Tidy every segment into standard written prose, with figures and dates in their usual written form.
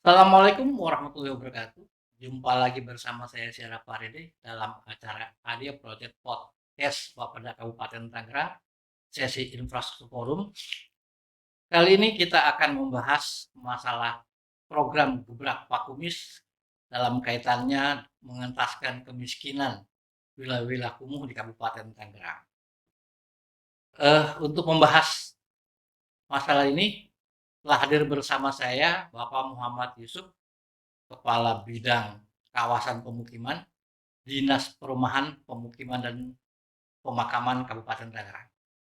Assalamualaikum warahmatullahi wabarakatuh. Jumpa lagi bersama saya Syara Faridi dalam acara Audio Project Podcast Bapeda Kabupaten Tangerang, sesi Infrastruktur Forum. Kali ini kita akan membahas masalah program Gebrak Pakumis dalam kaitannya mengentaskan kemiskinan wilayah-wilayah kumuh di Kabupaten Tangerang. Untuk membahas masalah ini telah hadir bersama saya Bapak Muhammad Yusuf, Kepala Bidang Kawasan Pemukiman, Dinas Perumahan, Pemukiman dan Pemakaman Kabupaten Tangerang.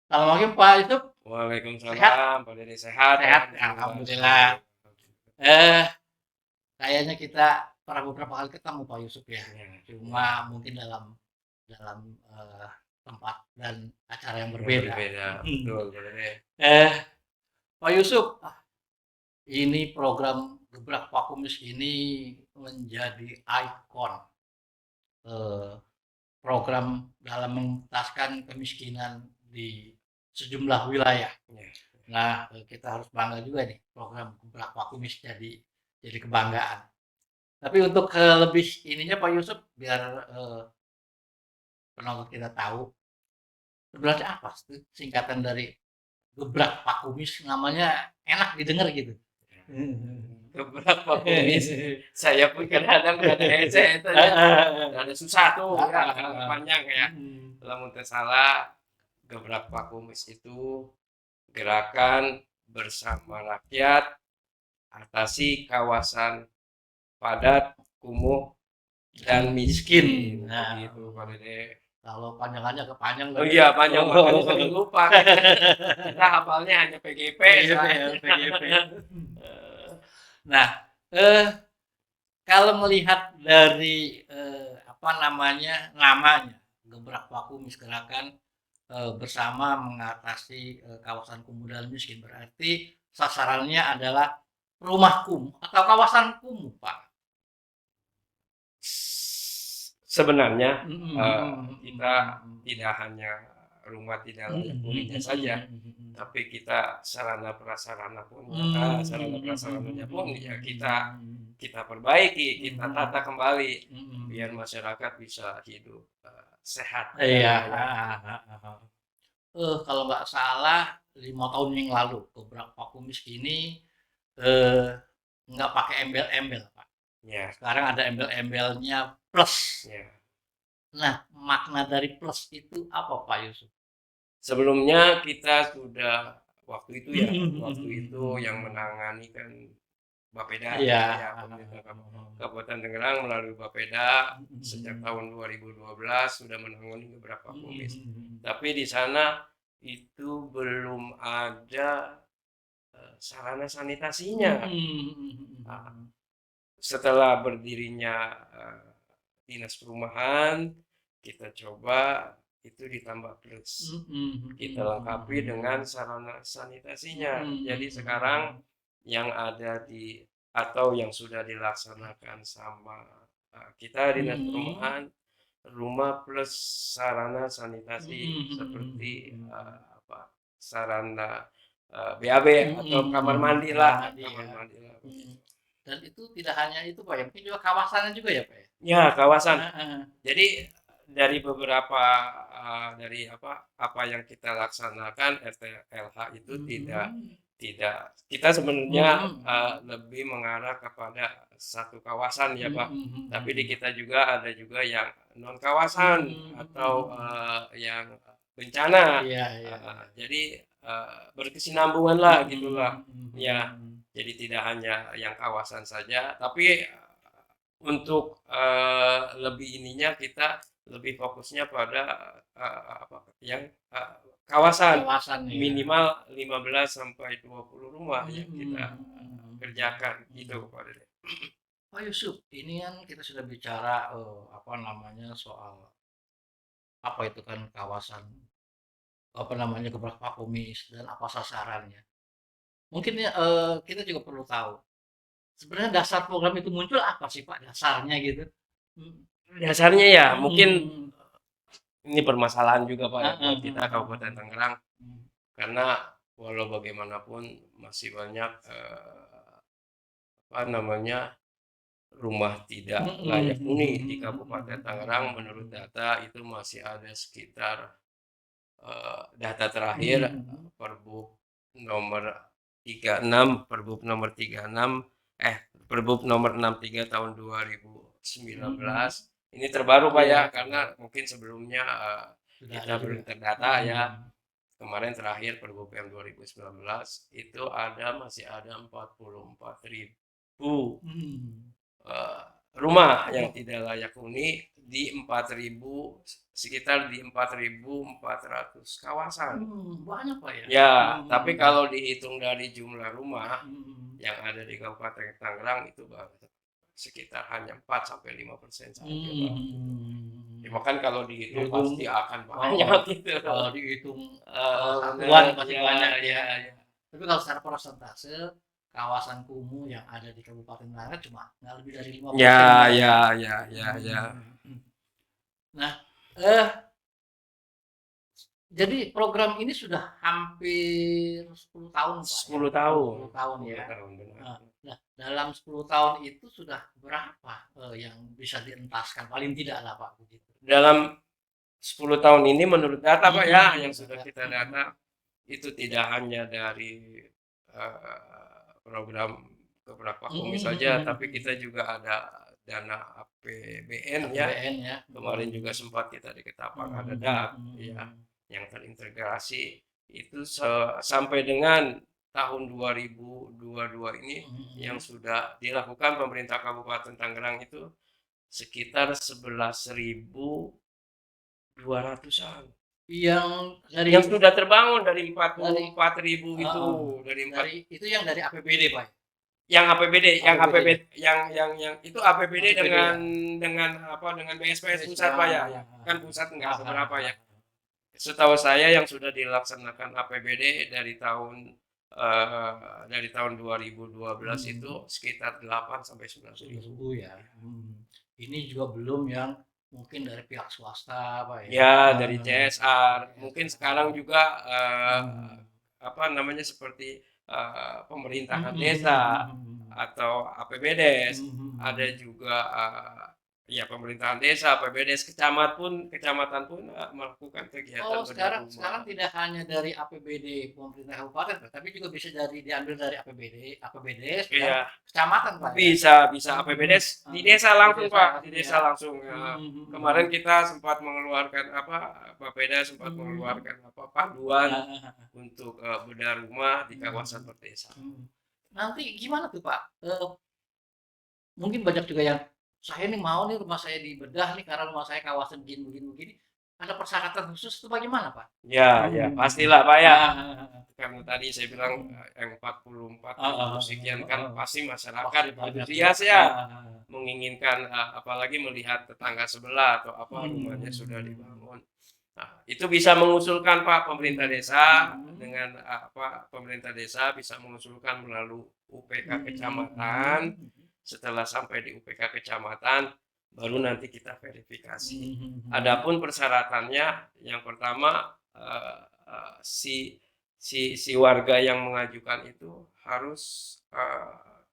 Assalamualaikum Pak Yusuf. Sehat? Waalaikumsalam, Pak Dede sehat. Sehat, alhamdulillah. Eh, Kayaknya kita pernah beberapa kali ketemu Pak Yusuf ya. Cuma mungkin dalam dalam tempat dan acara yang berbeda. Betul, Pak Dede. Pak Yusuf, ini program Gebrak Pakumis ini menjadi ikon program dalam mengentaskan kemiskinan di sejumlah wilayah. Nah, kita harus bangga juga nih program Gebrak Pakumis jadi kebanggaan. Tapi untuk lebih ininya Pak Yusuf biar penonton kita tahu sebenarnya apa sih singkatan dari Gebrak Pakumis, namanya enak didengar gitu. Gebrak Pakumis. Saya pun kadang-kadang ada ece itu ada susah tuh ya, panjang ya. Lamun teu salah, Gebrak Pakumis itu gerakan bersama rakyat atasi kawasan padat, kumuh dan miskin. Nah, Gitu, Pak Dede. kalau panjangannya kepanjang. Oh iya, panjang makanya sering lupa. Kita hafalnya hanya PGP. PGP. Nah, kalau melihat dari namanya Gebrak Pakumis, gerakan bersama mengatasi kawasan kumuh dan miskin, berarti sasarannya adalah rumah kumuh atau kawasan kumuh, Pak. Sebenarnya kita tidak hanya rumah tidak layak huninya saja, tapi kita sarana prasarana pun sarana prasarananya pun ya kita perbaiki, kita tata kembali biar masyarakat bisa hidup sehat. Iya. Kalau nggak salah 5 tahun yang lalu Gebrak Pakumis ini nggak pakai embel-embel, Pak. Ya. Sekarang ada embel-embelnya plus. Ya. Nah, makna dari plus itu apa Pak Yusuf? Sebelumnya kita sudah waktu itu yang menangani kan Bapeda ya, pemerintah Kabupaten Tangerang melalui Bapeda sejak tahun 2012 sudah menangani beberapa Pakumis. Tapi di sana itu belum ada sarana sanitasinya. Setelah berdirinya Dinas Perumahan, kita coba itu ditambah plus. Kita lengkapi dengan sarana sanitasinya. Jadi sekarang yang ada atau yang sudah dilaksanakan sama kita Dinas Perumahan, rumah plus sarana sanitasi seperti sarana BAB atau kamar mandi lah. Dan itu tidak hanya itu Pak ya, mungkin juga kawasannya juga ya Pak ya? Ya, kawasan. Jadi dari beberapa dari apa yang kita laksanakan RTLH itu tidak kita sebenarnya lebih mengarah kepada satu kawasan ya Pak. Tapi di kita juga ada juga yang non kawasan atau yang bencana. Jadi berkesinambungan lah gitulah. Ya. Jadi tidak hanya yang kawasan saja, tapi untuk lebih ininya kita lebih fokusnya pada yang kawasan minimal 15 sampai 20 rumah yang kita kerjakan gitu Pak Dede. Pak Yusuf, ini kan kita sudah bicara soal apa itu kan kawasan Gebrak Pakumis dan apa sasarannya. Mungkin ya kita juga perlu tahu sebenarnya dasar program itu muncul apa sih Pak dasarnya gitu? Dasarnya ya mungkin ini permasalahan juga Pak buat kita Kabupaten Tangerang karena walau bagaimanapun masih banyak apa namanya, rumah tidak Mhm layak huni di mhm Kabupaten mhm Tangerang menurut mhm. data itu masih ada sekitar, data terakhir, Mhm Perbuk nomor 36 Perbuk nomor 36 Perbuk nomor 63 tahun 2019. mhm. Ini terbaru, Pak, Iya, ya, terbaru. karena mungkin sebelumnya, Sudah ada kita juga. belum terdata ya. Mhm. Kemarin terakhir Perbuk M 2019 itu masih ada 44.000 Mmm. Eee, rumah yang tidak layak huni di 4.000 sekitar di 4.400 kawasan. Banyak Pak ya? Ya, Mhm tapi mhm kalau dihitung dari jumlah rumah mhm. yang ada di Kabupaten Tangerang itu baru sekitar hanya 4-5% saja, Pak. Cuma Mmm. kan kalau dihitung Dihitung pasti akan heeh, banyak gitu. kalau dihitung, satuan Bener, pasti iya banyak iya ya. iya. Tapi kalau secara persentase, kawasan kumuh yang ada di Kabupaten Tangerang cuma nggak lebih dari 5% Ya Pak ya? ya ya ya ya. Mhm. Nah, eh, jadi program ini sudah hampir 10 tahun Pak ya? 10 tahun 10 tahun 10 ya? tahun, benar. Nah, dalam 10 tahun itu sudah berapa, yang bisa dientaskan? Paling tidak lah Pak, begitu. Dalam 10 tahun ini menurut data, Pak, ya, yang Mhm, sudah Kakak, kita data, itu tidak hanya dari, program Keprak Pakumi mhm saja, mhm tapi kita mhm. juga ada dana APBN ya. APBN ya? Kemarin juga sempat kita di Ketapang Mhm ada mhm DAP ya, mhm. yang terintegrasi. Itu sampai dengan tahun 2022 ini yang Mhm. sudah dilakukan pemerintah Kabupaten Tangerang itu sekitar 11.200-an. Yang dari Yang sudah terbangun dari dari 44.000 itu, heeh, dari dari itu yang dari APBD Pak ya? yang APBD, APBD ya? yang itu APBD APBD ya? dengan BSPS Yes, pusat, Pak, ya, ya. Kan pusat enggak seberapa ya. Setahu saya yang sudah dilaksanakan APBD dari tahun 2012 itu Mhm. sekitar 8 sampai 9 triliun. 10.000 ya? Ini juga belum yang mungkin dari pihak swasta Pak ya? Ya, dari CSR. Mungkin sekarang CSR. juga, Mmm. apa namanya, seperti, pemerintahan Mhm desa mhm mhm. atau APBDes, ada Mhm. juga, ya pemerintahan desa, APBDes, kecamatan pun, melakukan kegiatan Oh, bedah sekarang rumah. tidak hanya dari APBD pemerintah kabupaten, Pak, tapi juga bisa diambil dari APBDes dan Iya. kecamatan, Pak, ya? Bisa Mhm, APBDes di heeh, desa di langsung, desa Pak, di langsung desa ya? langsung, Mhm kemarin mhm kita sempat mengeluarkan Bapeda sempat mhm. mengeluarkan panduan Heeh heeh. untuk, bedah rumah di kawasan Mhm perdesaan. mhm. Nanti gimana tuh, Pak, mungkin banyak juga yang, "Saya nih mau nih rumah saya dibedah nih karena rumah saya kawasan begini begini begini." Ada persyaratan khusus itu bagaimana, Pak? Ya ya, Mhm. pastilah, Pak, ya. Ah, heeh heeh. Karena tadi saya bilang, Mhm. yang 44.000 Heeh sekian heeh kan heeh. pasti Pasti masyarakat banyak ya, antusias ya, heeh heeh. menginginkan, apalagi melihat tetangga sebelah atau apa rumahnya sudah Mmm, dibangun. Nah, itu bisa mengusulkan, Pak, pemerintah mhm desa mhm, dengan, pemerintah desa bisa mengusulkan melalui UPK mhm kecamatan. mhm, Setelah sampai di UPK kecamatan, baru nanti kita verifikasi. mhm mhm, Adapun persyaratannya, yang pertama, si si warga yang mengajukan itu harus,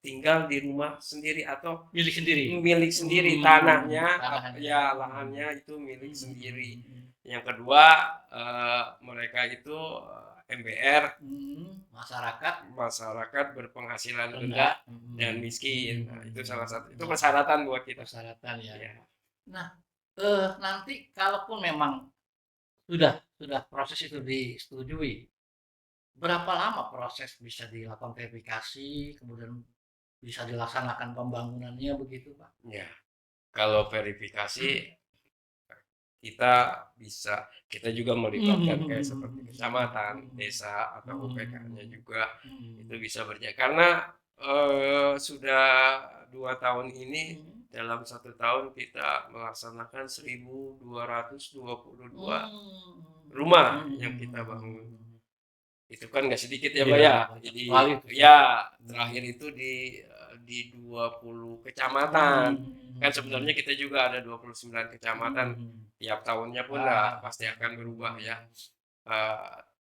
tinggal di rumah sendiri atau milik sendiri? milik sendiri, Mmm, tanahnya, tanahnya, ya mhm, lahannya itu milik mhm sendiri. mhm Yang kedua, mereka itu, MBR, masyarakat masyarakat berpenghasilan rendah, rendah dan miskin. Nah, itu salah satu, itu nah, persyaratan buat kita. persyaratan ya. Ya. Nah, nanti kalaupun memang sudah proses itu disetujui, berapa lama proses bisa dilakukan verifikasi, kemudian bisa dilaksanakan pembangunannya begitu, Pak? Ya, kalau verifikasi kita juga melibatkan kayak seperti kecamatan, desa atau UPK-nya juga itu bisa berjalan karena sudah 2 tahun ini dalam 1 tahun kita melaksanakan 1.222 rumah yang kita bangun. Itu kan nggak sedikit ya, Pak, Iya, ya. banyak Jadi sekali itu ya. ya terakhir itu di 20 kecamatan. Kan sebenarnya kita juga ada 29 kecamatan. Tiap tahunnya pun pasti akan berubah ya.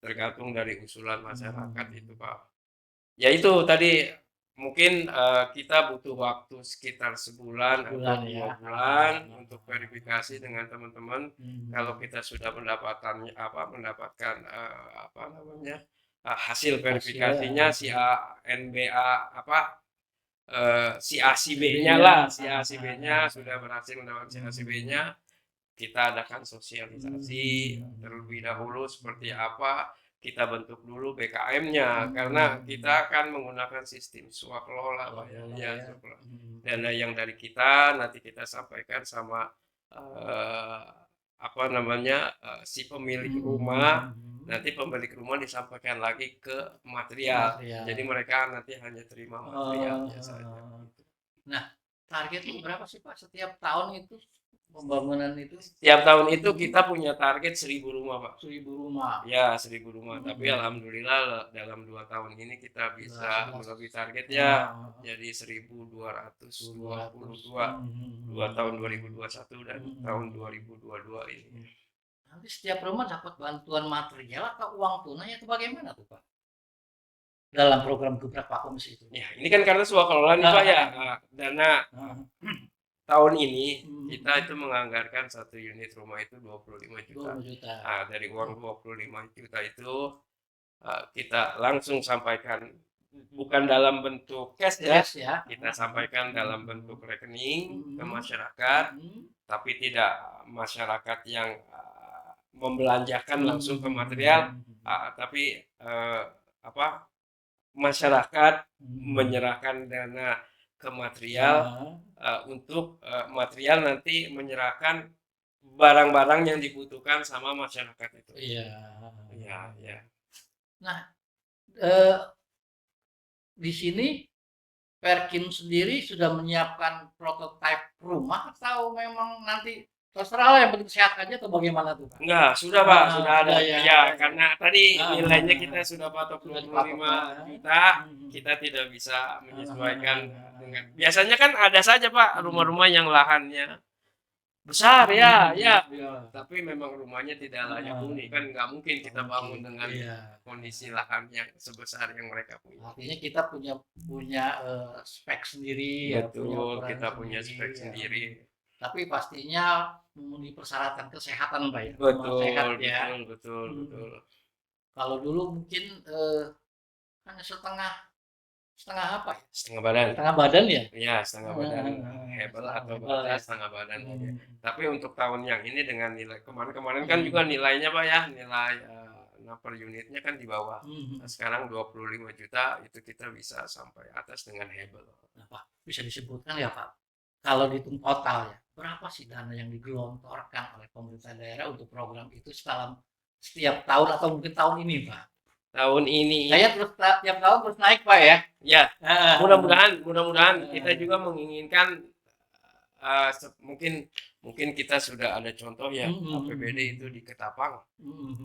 Tergantung dari usulan masyarakat itu, Pak. Ya itu tadi mungkin kita butuh waktu sekitar sebulan atau Sebulan 2 ya. bulan untuk verifikasi dengan teman-teman. Kalau Hmm. kita sudah mendapatkan apa namanya, hasil Hasil verifikasinya si A, NBA si A, si B-nya B-nya. lah, si A, si B-nya sudah berhasil mendapatkan si A, si B-nya, kita adakan sosialisasi terlebih dahulu seperti apa, kita bentuk dulu BKM-nya, karena kita akan menggunakan sistem swakelola Pak ya, Swakelola iya ya. swakelola. Dana yang dari kita nanti kita sampaikan sama apa namanya, si pemilik rumah, nanti pemilik rumah disampaikan lagi ke material. Material. Jadi mereka nanti hanya terima materialnya saja. Gitu. Nah, targetnya berapa sih Pak setiap tahun itu pembangunan itu? Setiap tahun itu kita punya target 1.000 rumah Pak. 1.000 rumah. Ya 1.000 rumah, tapi alhamdulillah dalam 2 tahun ini kita bisa melebihi target ya. Jadi 1.222 tahun 2021 dan tahun 2022 ini. Nanti setiap rumah dapat bantuan material atau uang tunai atau bagaimana tuh Pak? Dalam program gebrak vakum itu. Ya, ini kan karena swakelola nih Pak ya, dana tahun ini kita itu menganggarkan 1 unit rumah itu 25 juta. 20 juta. Nah, dari uang 25 juta itu kita langsung sampaikan bukan dalam bentuk cash ya, kita sampaikan dalam bentuk rekening ke masyarakat, tapi tidak masyarakat yang membelanjakan langsung ke material, tapi masyarakat menyerahkan dana ke material untuk material nanti menyerahkan barang-barang yang dibutuhkan sama masyarakat itu. Iya. Ya. Nah, di sini Perkim sendiri sudah menyiapkan prototipe rumah atau memang nanti terserah lah yang penting sehat aja atau bagaimana tuh Pak? Enggak, sudah Pak, sudah ada. Ya. Ya, karena tadi nilainya kita sudah patok 25 juta, kita tidak bisa menyesuaikan dengan. Biasanya kan ada saja Pak rumah-rumah yang lahannya besar ya, tapi memang rumahnya tidak layak huni, kan nggak mungkin kita bangun dengan kondisi lahan yang sebesar yang mereka punya. Artinya kita punya spek sendiri. Betul, kita punya spek sendiri. Tapi pastinya memenuhi persyaratan kesehatan Pak ya. Betul. Kalau dulu mungkin hanya setengah apa ya? Setengah badan. Setengah badan ya? Iya, setengah badan. Hebel atau batas setengah badan. Tapi untuk tahun yang ini dengan nilai kemarin kan juga nilainya Pak ya, nilai per unitnya kan di bawah. Nah, sekarang 25 juta itu kita bisa sampai atas dengan hebel. Nah, Pak, bisa disebutkan ya Pak, kalau dihitung total ya, berapa sih dana yang digelontorkan oleh pemerintah daerah untuk program itu setiap tahun atau mungkin tahun ini Pak? Tahun ini. Saya terus tiap tahun terus naik Pak ya? Ya, mudah-mudahan kita juga menginginkan mungkin kita sudah ada contoh ya, APBD itu di Ketapang,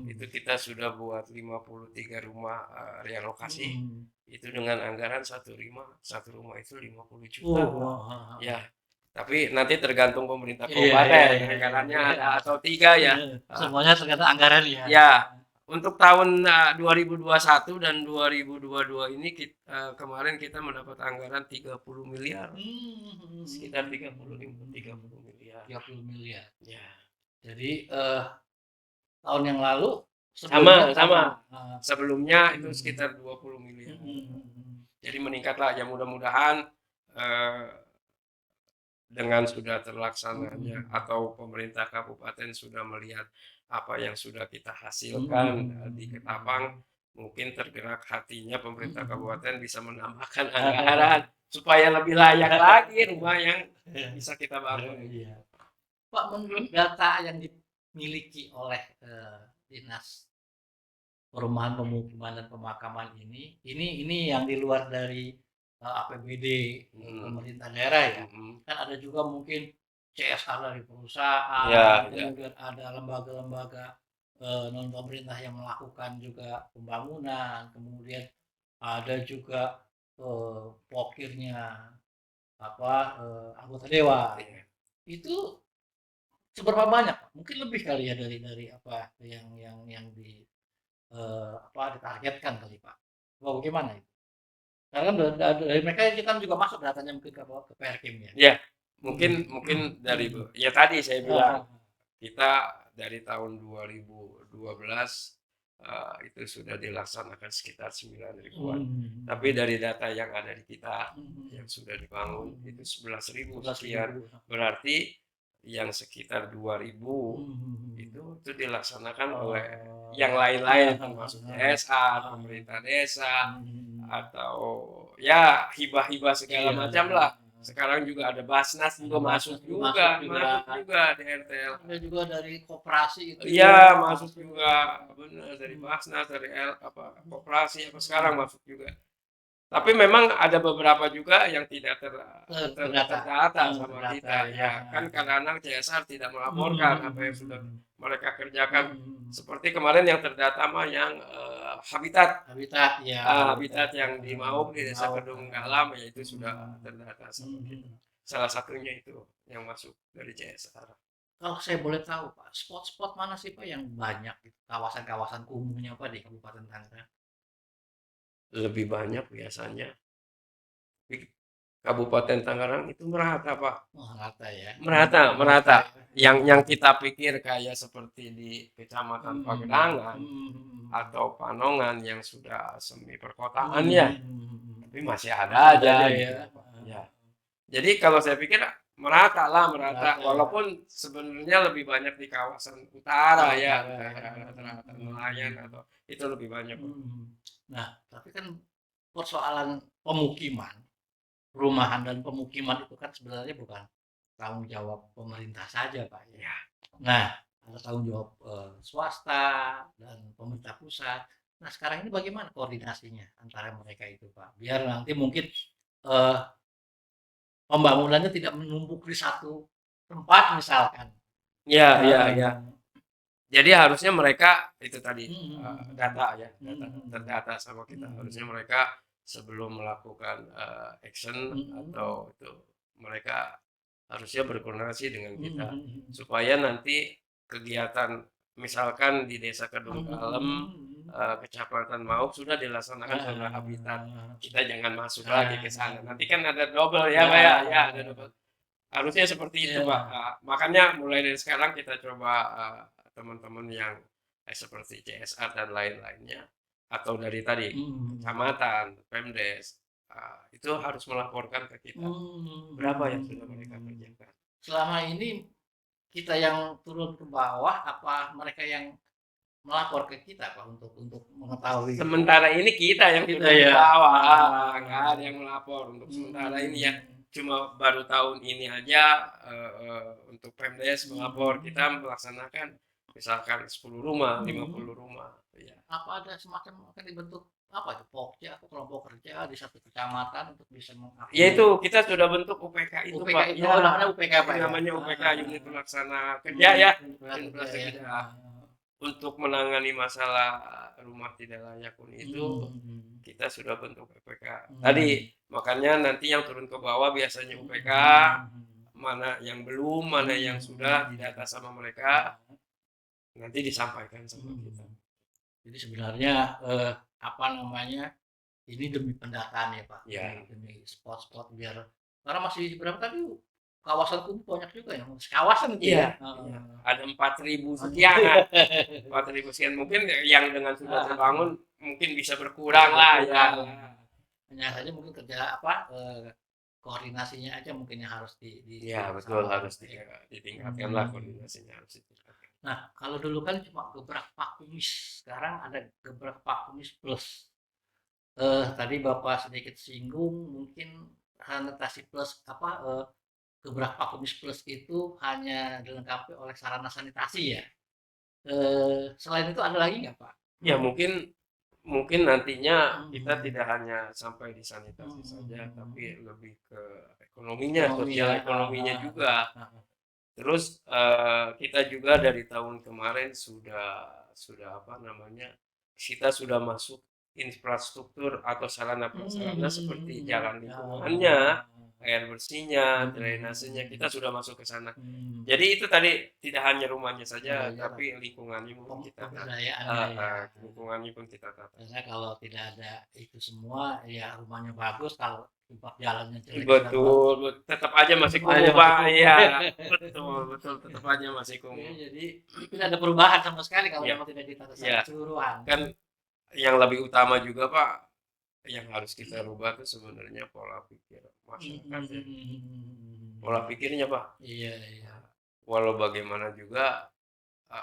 itu kita sudah buat 53 rumah relokasi, itu dengan anggaran satu rumah itu 50 juta. Ya, tapi nanti tergantung pemerintah kabupaten, anggarannya ada atau 3 ya. Semuanya tergantung anggaran ya. Ya, untuk tahun 2021 dan 2022 ini kemarin kita mendapat anggaran 30 miliar. Sekitar 30 miliar. 30 miliar. Ya. Jadi tahun yang lalu sama. Sebelumnya itu sekitar 20 miliar. Jadi meningkatlah ya, mudah-mudahan dengan sudah terlaksananya atau pemerintah kabupaten sudah melihat apa yang sudah kita hasilkan di Ketapang, mungkin tergerak hatinya pemerintah kabupaten bisa menambahkan anggaran supaya lebih layak lagi rumah yang bisa kita bangun. Pak, menurut data yang dimiliki oleh Dinas Perumahan Pemukiman dan Pemakaman ini yang di luar dari APBD pemerintah daerah ya, kan ada juga mungkin CSR dari perusahaan, kemudian ada lembaga-lembaga non pemerintah yang melakukan juga pembangunan, kemudian ada juga pokirnya anggota dewan. Itu seberapa banyak? Mungkin lebih kali ya dari apa yang ditargetkan kali Pak. Bagaimana itu? Karena kan dari mereka kita kan juga masuk datanya mungkin ke Perkim ya. Ya, mungkin dari ya tadi saya bilang kita dari tahun 2012 itu sudah dilaksanakan sekitar 9 ribuan. Tapi dari data yang ada di kita yang sudah dibangun itu 11.000 sekian. Berarti yang sekitar 2.000 itu dilaksanakan oleh yang lain-lain termasuk CSR, pemerintah desa, atau ya hibah-hibah segala macam lah. Sekarang juga ada Basnas juga masuk juga di RTL. Ada juga dari koperasi itu. Iya, masuk juga. Benar, dari Basnas, dari koperasi apa sekarang masuk juga. Tapi memang ada beberapa juga yang tidak terdata sama kita. Ya, kan kadang-kadang CSR tidak melaporkan apa yang sudah mereka kerjakan. Seperti kemarin yang terdata mah yang habitat ya. habitat yang di Mauk di Desa Kedung Galam ya itu sudah terdata sama kita. Salah satunya itu yang masuk dari CSR. Kalau saya boleh tahu Pak, spot-spot mana sih Pak yang banyak kawasan-kawasan kumuhnya Pak di Kabupaten Tangerang? Lebih banyak biasanya di Kabupaten Tangerang itu merata Pak. Merata ya. Merata. Yang kita pikir kayak seperti di Kecamatan Pagedangan atau Panongan yang sudah semi perkotaan ya, tapi masih ada aja ya. Jadi kalau saya pikir merata, walaupun sebenarnya lebih banyak di kawasan utara ya, rata-rata nelayan atau itu lebih banyak. Nah, tapi kan persoalan pemukiman, perumahan dan pemukiman itu kan sebenarnya bukan tanggung jawab pemerintah saja Pak ya. Nah, ada tanggung jawab swasta dan pemerintah pusat. Nah, sekarang ini bagaimana koordinasinya antara mereka itu Pak? Biar nanti mungkin pembangunannya tidak menumpuk di satu tempat misalkan. Ya. Jadi harusnya mereka itu tadi data ya, terdata sama kita. Harusnya mereka sebelum melakukan action atau itu mereka harusnya berkoordinasi dengan kita supaya nanti kegiatan misalkan di Desa Kedung Kalem, Kecamatan Mauk sudah dilaksanakan zona habitat. Kita jangan masuk lagi ke sana. Nanti kan ada double ya, Pak ya. Ya, ada double. Harusnya seperti itu, Pak. Makanya mulai dari sekarang kita coba teman-teman yang seperti CSR dan lain-lainnya atau dari tadi kecamatan, Pemdes itu harus melaporkan ke kita berapa yang sudah mereka kerjakan. Selama ini kita yang turun ke bawah apa mereka yang melapor ke kita Pak untuk mengetahui? Sementara ini kita yang turun ke bawah, nggak ada yang melapor untuk sementara ini ya. Cuma baru tahun ini aja untuk Pemdes melapor kita melaksanakan misalkan 10 rumah, 50 rumah. Ya. Apa ada semacam akan dibentuk apa itu Pokja atau kelompok kerja di satu kecamatan untuk bisa mengakomodir? Ya itu kita sudah bentuk UPK itu Pak. Ya, namanya UPK Pak. Namanya UPK unit pelaksana kerja ya. Unit pelaksana kerja. Untuk menangani masalah rumah tidak layak huni itu kita sudah bentuk UPK. Tadi makanya nanti yang turun ke bawah biasanya UPK, mana yang belum, mana yang sudah didata sama mereka, nanti disampaikan sama kita. Jadi sebenarnya apa namanya ini demi pendataan ya Pak, demi spot-spot biar karena masih berapa tadi kawasan kumuh banyak juga yang kawasan itu ya. Ada 4.000 sekian, 4.000 sekian mungkin yang dengan sudah terbangun mungkin bisa berkurang lah ya. Hanya saja mungkin kerja apa koordinasinya aja mungkin yang harus betul harus ditingkatkan lah koordinasinya harus ditingkatkan. Nah, kalau dulu kan cuma gebrak Pakumis, sekarang ada gebrak Pakumis Plus. Tadi Bapak sedikit singgung mungkin sanitasi plus apa gebrak Pakumis Plus itu hanya dilengkapi oleh sarana sanitasi ya. Selain itu ada lagi nggak Pak? Ya mungkin nantinya kita tidak hanya sampai di sanitasi saja, tapi lebih ke ekonominya, sosial ekonominya juga. Terus kita juga dari tahun kemarin sudah apa namanya kita sudah masuk infrastruktur atau sarana prasarana seperti jalan lingkungannya air bersihnya, drainasenya, kita sudah masuk ke sana. Jadi itu tadi tidak hanya rumahnya saja, Iya, tapi lingkungannya pun kita tata. Pemberdayaannya ya. Lingkungannya pun kita tata. Karena kalau tidak ada itu semua, ya rumahnya bagus, kalau tempat jalannya jelek Betul, tetap aja masih Tetap aja kumuh, masih Pak. kumuh. Iya, betul, tetap aja masih Ya, kumuh. jadi tidak ada perubahan sama sekali kalau Iya. memang tidak ditata Iya. secara keseluruhan. Kan yang lebih utama juga, Pak, yang harus kita rubah tuh sebenarnya pola pikir masyarakat ya. Pola pikirnya, Pak. Iya, iya. Walau bagaimana juga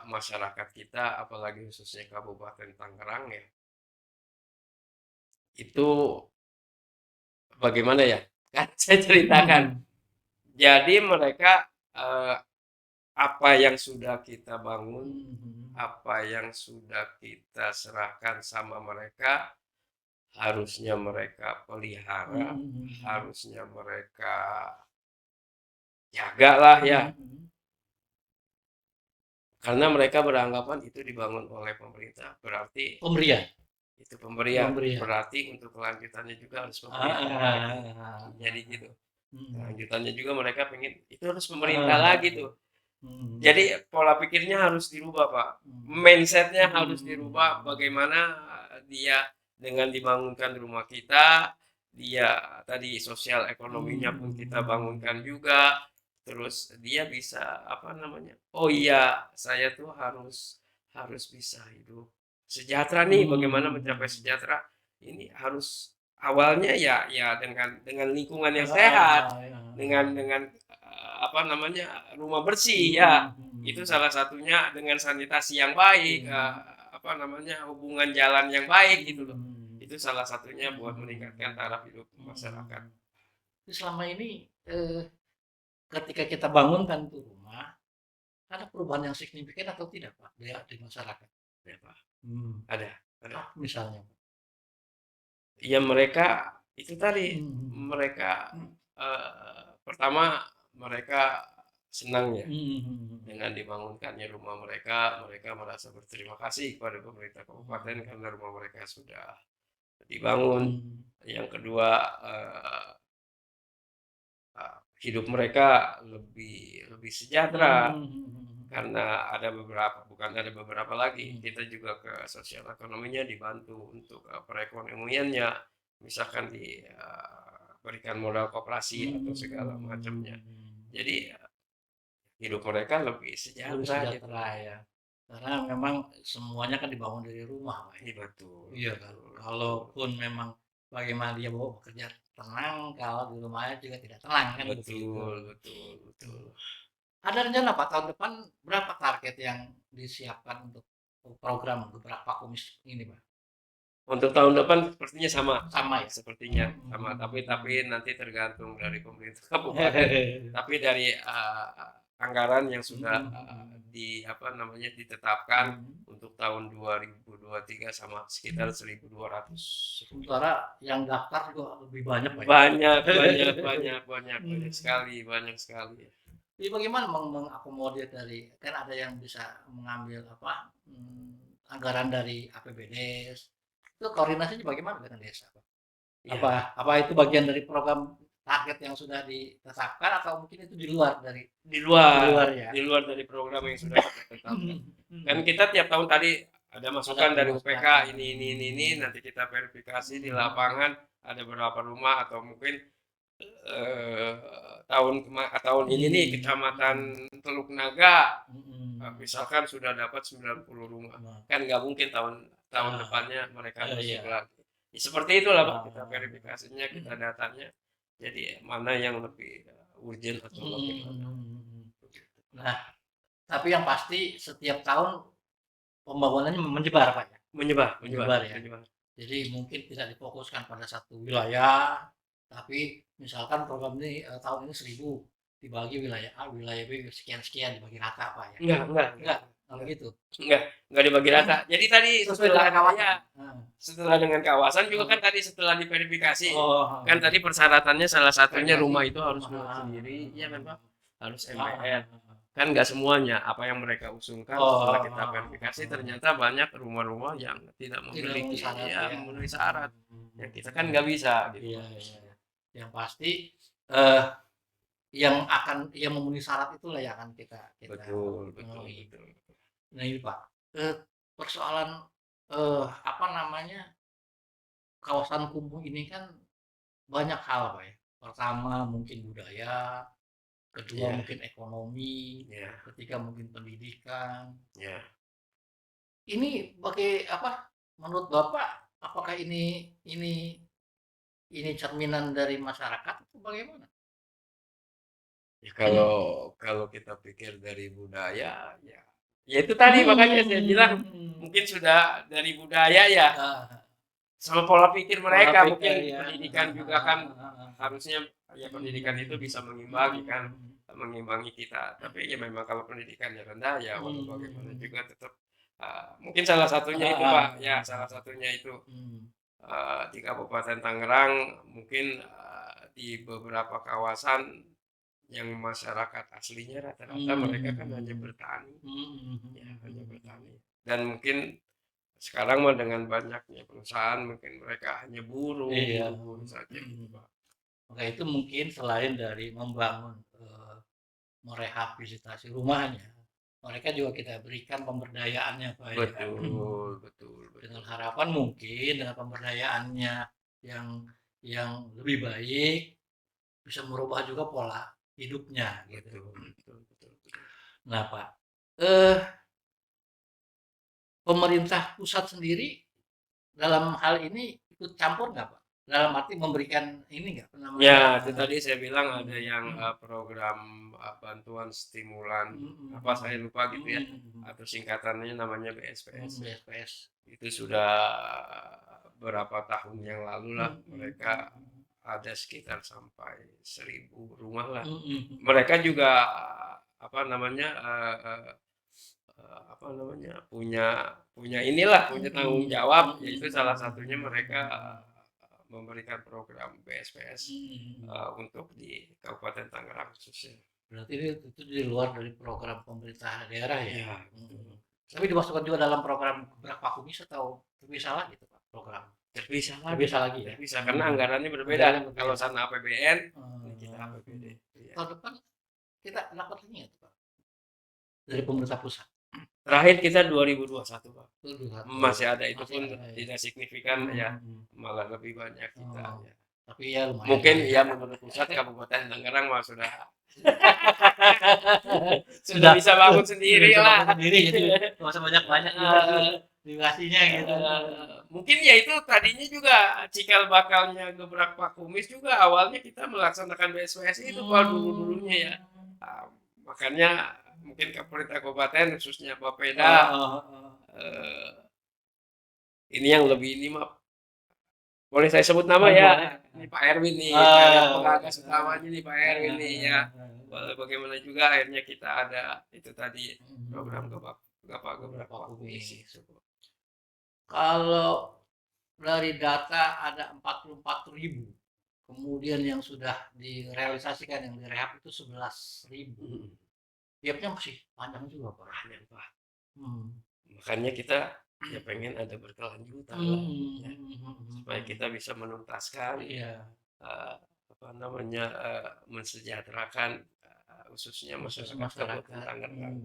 masyarakat kita, apalagi khususnya Kabupaten Tangerang ya, itu bagaimana ya? Kan saya ceritakan. Jadi mereka apa yang sudah kita bangun, apa yang sudah kita serahkan sama mereka, harusnya mereka pelihara, harusnya mereka jagalah ya. Karena mereka beranggapan itu dibangun oleh pemerintah, berarti Pemberian. itu pemberian. Pemberian. Berarti untuk kelanjutannya juga harus pemberian. Jadi gitu. Kelanjutannya juga mereka pengen itu harus pemerintah lagi tuh. Jadi pola pikirnya harus dirubah, Pak. Mindsetnya harus dirubah. Bagaimana dia dengan dibangunkan rumah kita, dia tadi sosial ekonominya pun kita bangunkan juga. Terus dia bisa apa namanya? Oh iya, saya tuh harus bisa hidup sejahtera nih. Bagaimana mencapai sejahtera? Ini harus awalnya ya dengan lingkungan yang sehat, dengan apa namanya, rumah bersih ya. Itu salah satunya dengan sanitasi yang baik, apa namanya, hubungan jalan yang baik gitu loh. Itu salah satunya buat meningkatkan taraf hidup masyarakat. Selama ini ketika kita bangunkan tuh rumah, ada perubahan yang signifikan atau tidak, Pak, di masyarakat? Ya, Pak. Ada. Misalnya. Ya mereka itu tadi, mereka pertama mereka senang ya dengan dibangunkannya rumah mereka. Mereka merasa berterima kasih kepada pemerintah kabupaten karena rumah mereka sudah dibangun. Yang kedua, hidup mereka lebih sejahtera karena ada beberapa lagi, kita juga ke sosial ekonominya dibantu untuk perekonomiannya, misalkan diberikan modal koperasi atau segala macamnya. Jadi hidup mereka lebih sejahtera ya. Karena memang semuanya kan dibangun dari rumah, Pak. Betul. Iya kan. Kalaupun memang bagaimana dia mau bekerja tenang, kalau di rumahnya juga tidak tenang kan. Betul. Ada rencana Pak tahun depan berapa target yang disiapkan untuk program beberapa komis ini, Pak? Untuk tahun depan sepertinya sama ya? Sepertinya sama, tapi nanti tergantung dari pemerintah kabupaten. Tapi dari anggaran yang sudah ditetapkan untuk tahun 2023 sama sekitar 1.200. Sementara yang daftar juga lebih banyak, Pak. Banyak sekali. Jadi bagaimana mengakomodir dari, kan ada yang bisa mengambil anggaran dari APBD, itu koordinasinya bagaimana dengan desa, Pak? Ya. Apa itu bagian dari program target yang sudah ditetapkan atau mungkin itu di luar ya? Di luar dari program yang sudah kita tetapkan. Kan kita tiap tahun tadi ada masukan dari UPK ini nanti kita verifikasi di lapangan ada berapa rumah, atau mungkin tahun ini nih Kecamatan Teluk Naga misalkan sudah dapat 90 rumah. Kan nggak mungkin tahun depannya mereka masuk lagi. Ya, seperti itulah Pak, kita verifikasinya, kita datanya. Jadi mana yang lebih urgent atau bagaimana. Nah, tapi yang pasti setiap tahun pembangunannya menyebar, Pak ya? Menyebar ya. Jadi mungkin tidak difokuskan pada satu wilayah, tapi misalkan program ini tahun ini 1.000 dibagi wilayah A, wilayah B sekian dibagi rata, Pak ya? Enggak gitu. Enggak dibagi rata. Jadi tadi setelah dengan kawasan juga kan tadi setelah diverifikasi. Kan tadi persyaratannya salah satunya rumah itu harus sendiri, ya kan Pak? Harus MPR. Kan nggak semuanya apa yang mereka usulkan setelah kita verifikasi ternyata banyak rumah-rumah yang tidak memenuhi syarat. Ya kita kan nggak bisa gitu. Yang pasti eh, yang memenuhi syarat itulah yang akan kita Betul, betul, penuhi. betul. Nah ini Pak, persoalan apa namanya, kawasan kumuh ini kan banyak hal Pak ya. Pertama mungkin budaya, kedua Iya, mungkin ekonomi, iya, ketiga mungkin pendidikan. iya. Ini apa, menurut Bapak, apakah ini cerminan dari masyarakat atau bagaimana? Ya kalau kalau kita pikir dari budaya, ya itu tadi makanya saya bilang Hmm. mungkin sudah dari budaya ya, Ah, sama pola pikir pola mereka pikir mungkin ya. pendidikan juga kan harusnya ya pendidikan itu bisa mengimbangi kan, Hmm. mengimbangi kita. Tapi ya memang kalau pendidikannya rendah ya walau bagaimana Hmm. juga tetap mungkin salah satunya itu Pak, ya salah satunya itu Hmm. di Kabupaten Tangerang mungkin di beberapa kawasan yang masyarakat aslinya rata-rata mereka kan hanya bertani, ya hanya bertani. Dan mungkin sekarang mah dengan banyaknya perusahaan mungkin mereka hanya buruh, Iya. buru-buru saja gitu Pak. Maka itu mungkin selain dari membangun, merehabilitasi rumahnya, mereka juga kita berikan pemberdayaannya, Pak, ya. Betul, betul, Dengan betul, harapan mungkin dengan pemberdayaannya yang lebih baik, bisa merubah juga pola hidupnya, gitu. betul, betul, betul, betul. Nah, Pak, eh, pemerintah pusat sendiri dalam hal ini ikut campur nggak, Pak? Dalam arti memberikan ini nggak, apa namanya, Ya, itu tadi saya bilang ada yang hmm, program bantuan stimulan apa hmm, saya lupa gitu ya, hmm, atau singkatannya namanya BSPS. BSPS. Itu sudah berapa tahun yang lalu lah Hmm, mereka ada sekitar sampai 1.000 rumah lah. hmm, Mereka juga apa namanya apa namanya punya punya inilah punya tanggung hmm, jawab yaitu salah satunya mereka hmm, memberikan program BSPS hmm. untuk di Kabupaten Tangerang khususnya. Berarti itu di luar dari program pemerintah daerah ya? Ya, Hmm. Tapi dimasukkan juga dalam program Gebrak Pakumis atau terpisah lagi itu Pak program? terpisah lagi, Terpisah lagi ya? terpisah karena anggarannya berbeda. Anggarannya Kalau berbeda. sana APBN, ini kita APBD. Hmm. Iya. Tahun depan kita dapat ini ya Pak dari pemerintah pusat. Terakhir kita 2021 Pak. Itu Masih ada itu masih pun ada ya. tidak signifikan ya, Hmm. malah lebih banyak kita Oh. ya. Tapi ya lumayan Mungkin lah ya. ya menurut pusat Kabupaten Tangerang mah sudah Sudah bisa bangun sendiri bisa lah. bangun sendiri jadi nggak usah banyak-banyak juga dikasihnya gitu. Mungkin ya itu tadinya juga cikal bakalnya Gebrak Pakumis juga awalnya kita melaksanakan BSPS itu Pak dulu-dulunya ya. Makanya mungkin pemerintah kabupaten khususnya Bapeda eh, ini yang lebih ini mah boleh saya sebut nama ya. Ini Pak Erwin nih, Pak Erwin pengagas utamanya nih Pak Erwin nih ya. Bagaimana juga akhirnya kita ada itu tadi program Gebrak Pakumis. Kalau dari data ada 44.000, kemudian yang sudah direalisasikan yang direhab itu 11.000. Gapnya masih panjang juga Pak. Panjang Pak. Hmm. Makanya kita ya pengen ada berkelanjutan lah, ya. Supaya kita bisa menuntaskan apa namanya mensejahterakan khususnya masyarakat Tangerang.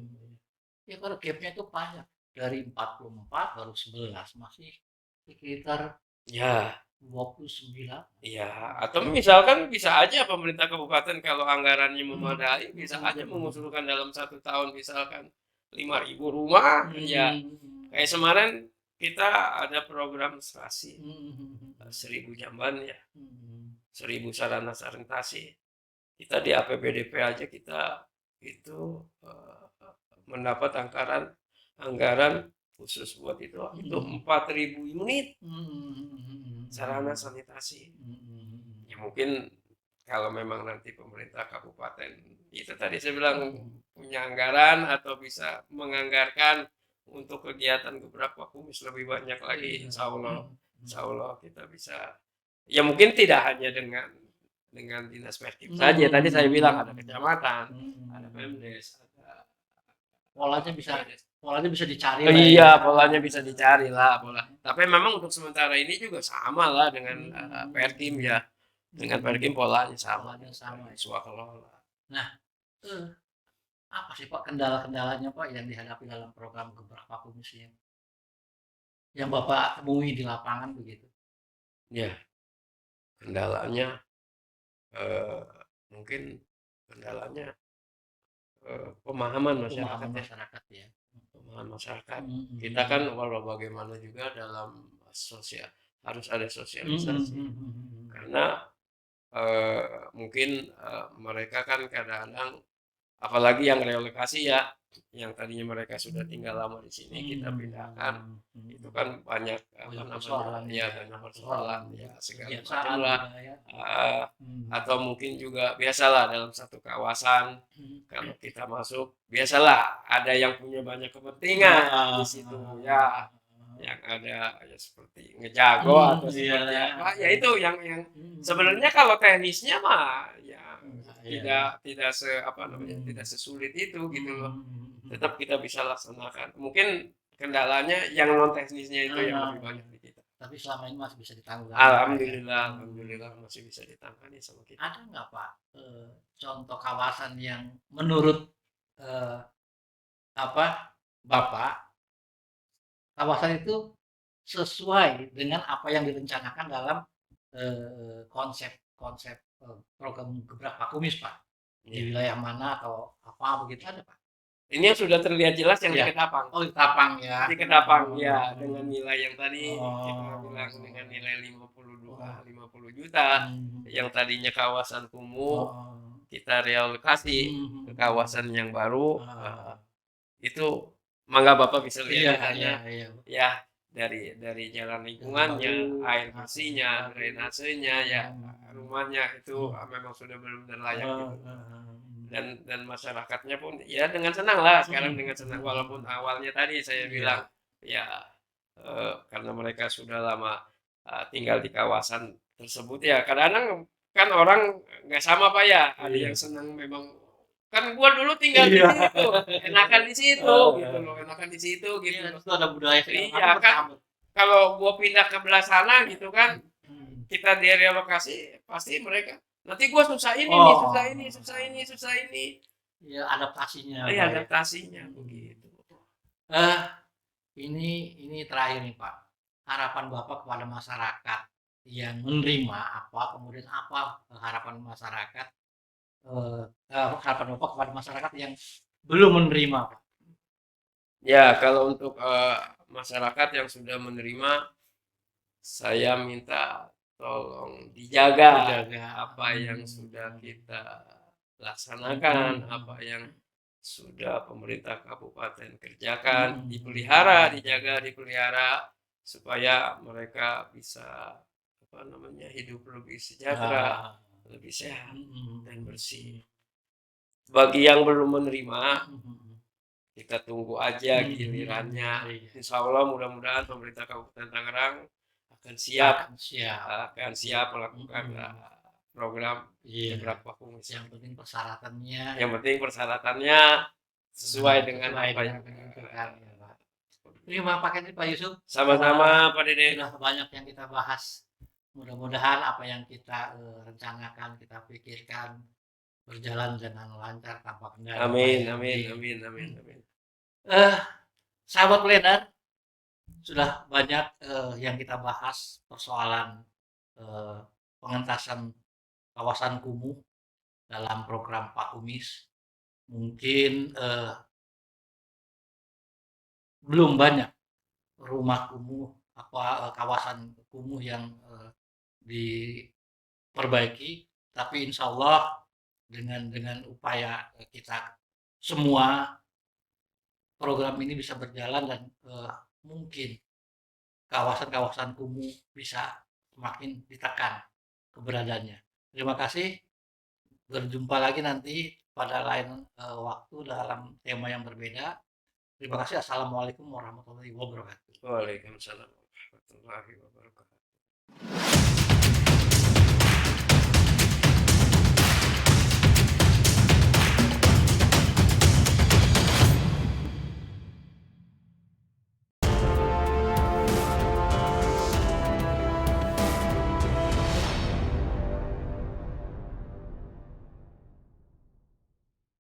Ya kalau gapnya itu panjang dari 44 baru 11 masih sekitar Ya, 29. iya. Atau misalkan bisa aja pemerintah kabupaten kalau anggarannya memadai bisa aja mengusulkan dalam 1 tahun misalkan 5.000 rumah, ya kayak kemarin kita ada program serasi 1.000 jamban ya, 1.000 sarana sanitasi. Kita di APBDP aja kita itu mendapat anggaran khusus buat itu 4.000 unit sarana sanitasi. Ya mungkin kalau memang nanti pemerintah kabupaten itu tadi saya bilang punya anggaran atau bisa menganggarkan untuk kegiatan Gebrak Pakumis lebih banyak lagi, insya Allah kita bisa. Ya mungkin tidak hanya dengan dinas perkim saja. Tadi saya bilang ada kecamatan, ada Pemdes, ada polanya bisa dicari oh lah iya, ya. polanya bisa dicari lah pola. Tapi memang untuk sementara ini juga sama lah dengan Perkim ya. Dengan parkir polanya sama, Polanya sama ya. swakelola. Nah, apa sih Pak kendala-kendalanya Pak yang dihadapi dalam program Gebrak Vakumis yang Bapak temui di lapangan begitu? Ya, kendalanya, eee, mungkin kendalanya, pemahaman masyarakat Pemahaman ya, masyarakat ya? pemahaman masyarakat. Kita kan Mhm. walau bagaimana juga dalam harus ada Mhm sosialisasi. mhm mhm. Karena, mungkin, mereka kan kadang-kadang apalagi yang relokasi ya, yang tadinya mereka sudah tinggal lama di sini kita pindahkan, itu kan banyak apa Banyak namanya, persoalan ya ya, banyak persoalan persoalan ya segala macam kebiasaan, lah, budaya. atau mungkin juga biasalah dalam satu kawasan Mhm. kalau kita masuk biasalah ada yang punya banyak kepentingan di situ ya, yang ada ya seperti ngejago atau Iya, seperti apa, ya itu yang mhm. sebenarnya kalau teknisnya mah ya Enggak, iya iya. tidak apa namanya, tidak sesulit itu gitu loh. Tetap kita bisa laksanakan. Mungkin kendalanya yang non teknisnya itu yang lebih banyak di kita. Tapi selama ini masih bisa ditanggulangi ya, Pak, ya? Alhamdulillah alhamdulillah masih bisa ditangani sama kita. Ada nggak, Pak, contoh kawasan yang menurut, eee, apa, Bapak, kawasan itu sesuai dengan apa yang direncanakan dalam, konsep konsep, program Gebrak Vakumis, Pak? Di Iya. wilayah mana atau apa begitu ada, Pak? Ini yang sudah terlihat jelas yang di Iya. Ketapang. Oh, di Tapang ya? Di Ketapang, ya dengan nilai yang tadi kita Oh. bilang dengan nilai Oh. 50 juta, Mhm. yang tadinya kawasan kumuh, Oh. kita relokasi ke kawasan yang baru, Oh. itu mangga Bapak bisa lihat Iya iya datanya, iya. ya dari jalan Jalan baru, lingkungannya, air jalan bersihnya, baru. drainasenya, ya rumahnya itu memang sudah benar-benar layak gitu. Dan masyarakatnya pun ya dengan senang lah sekarang dengan senang walaupun awalnya tadi saya Iya. bilang ya karena mereka sudah lama tinggal di kawasan tersebut ya kadang-kadang kan orang nggak sama Pak ya ada Iya. yang senang memang kan gua dulu tinggal di Iya. situ enakan di situ gitu loh enakan di situ gitu Iya, loh itu ada budaya segala macam iya kan bersambut. kalau gua pindah ke belah sana gitu kan Mhm. kita direlokasi pasti mereka nanti gua susah ini nih susah ini Oh. susah ini susah ini. Iya, adaptasinya, Iya Pak, ya? adaptasinya Mhm. begitu. Eh, ini terakhir nih, Pak. Harapan Bapak kepada masyarakat yang menerima apa, kemudian apa harapan masyarakat, harapan Bapak kepada masyarakat yang belum menerima, Pak? Ya kalau untuk, masyarakat yang sudah menerima, saya minta tolong dijaga Dijaga. apa yang sudah kita laksanakan, apa yang sudah pemerintah kabupaten kerjakan, dipelihara, dijaga, dipelihara, supaya mereka bisa, apa namanya, hidup lebih sejahtera, Nah, lebih sehat, dan bersih. mhm. Bagi yang belum menerima, Mhm. kita tunggu aja Mhm. gilirannya. Iya. Insya Allah mudah-mudahan pemerintah Kabupaten Tangerang akan Akan siap. siap melakukan Mhm. program Iya. gebrak vakum Yang misalnya. penting persyaratannya Yang penting persyaratannya sesuai dengan sesuai apa dengan yang ketentuan ya, Pak. Terima kasih Pak Yusuf. sama-sama Pak Dede. Sudah banyak yang kita bahas. Mudah-mudahan apa yang kita rencanakan, kita pikirkan berjalan dengan lancar tanpa kendala, Pak, Amin, ya. amin, Iya. amin, amin, amin. Eh, sahabat Planner, sudah banyak yang kita bahas persoalan eh, pengentasan kawasan kumuh dalam program Pak Umis. Mungkin belum banyak rumah kumuh apa kawasan kumuh yang diperbaiki, tapi insya Allah dengan upaya kita semua program ini bisa berjalan dan mungkin kawasan-kawasan kumuh bisa semakin ditekan keberadaannya. Terima kasih. Berjumpa lagi nanti pada lain waktu dalam tema yang berbeda. Terima kasih. Assalamualaikum warahmatullahi wabarakatuh. Waalaikumsalam warahmatullahi wabarakatuh.